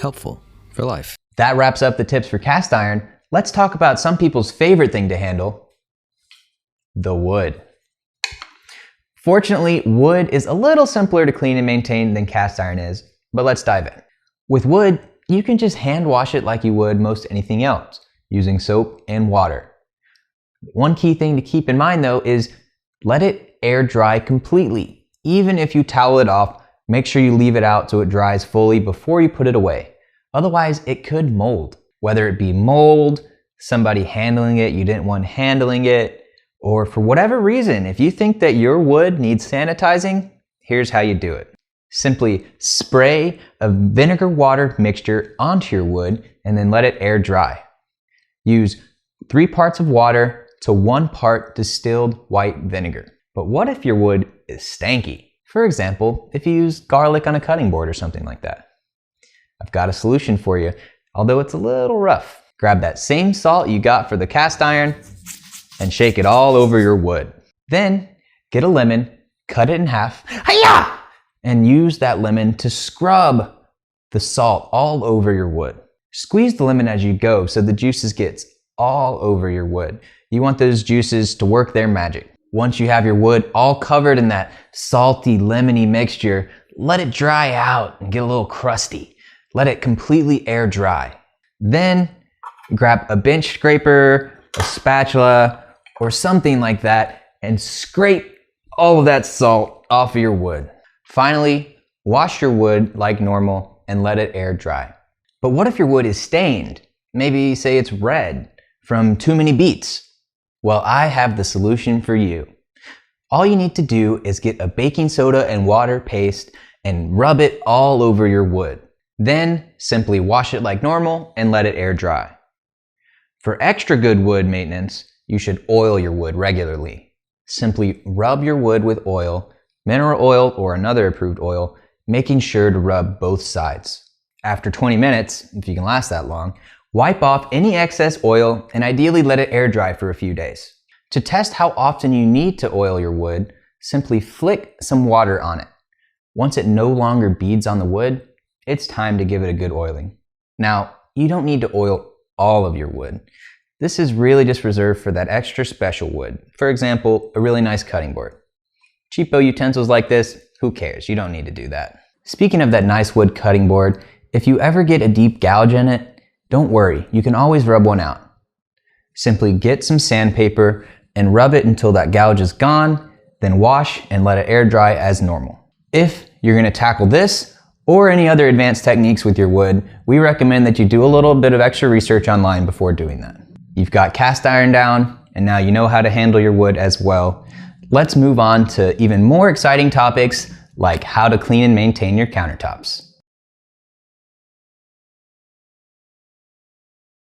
Helpful for life. That wraps up the tips for cast iron. Let's talk about some people's favorite thing to handle, the wood. Fortunately, wood is a little simpler to clean and maintain than cast iron is, but let's dive in. With wood, you can just hand wash it like you would most anything else, using soap and water. One key thing to keep in mind though is let it air dry completely. Even if you towel it off, make sure you leave it out so it dries fully before you put it away. Otherwise, it could mold. Whether it be mold, somebody handling it you didn't want handling it, or for whatever reason, if you think that your wood needs sanitizing, here's how you do it. Simply spray a vinegar water mixture onto your wood and then let it air dry. Use 3 parts of water to 1 part distilled white vinegar. But what if your wood is stanky? For example, if you use garlic on a cutting board or something like that. I've got a solution for you, although it's a little rough. Grab that same salt you got for the cast iron and shake it all over your wood. Then get a lemon, cut it in half, hi-ya! And use that lemon to scrub the salt all over your wood. Squeeze the lemon as you go so the juices gets all over your wood. You want those juices to work their magic. Once you have your wood all covered in that salty, lemony mixture, let it dry out and get a little crusty. Let it completely air dry. Then grab a bench scraper, a spatula, or something like that and scrape all of that salt off of your wood. Finally, wash your wood like normal and let it air dry. But what if your wood is stained? Maybe say it's red from too many beets. Well, I have the solution for you. All you need to do is get a baking soda and water paste and rub it all over your wood. Then simply wash it like normal and let it air dry. For extra good wood maintenance, you should oil your wood regularly. Simply rub your wood with oil, mineral oil or another approved oil, making sure to rub both sides. After 20 minutes, if you can last that long, wipe off any excess oil and ideally let it air dry for a few days. To test how often you need to oil your wood, simply flick some water on it. Once it no longer beads on the wood, it's time to give it a good oiling. Now, you don't need to oil all of your wood. This is really just reserved for that extra special wood. For example, a really nice cutting board. Cheapo utensils like this, who cares? You don't need to do that. Speaking of that nice wood cutting board, if you ever get a deep gouge in it, don't worry, you can always rub one out. Simply get some sandpaper and rub it until that gouge is gone, then wash and let it air dry as normal. If you're gonna tackle this or any other advanced techniques with your wood, we recommend that you do a little bit of extra research online before doing that. You've got cast iron down, and now you know how to handle your wood as well. Let's move on to even more exciting topics like how to clean and maintain your countertops.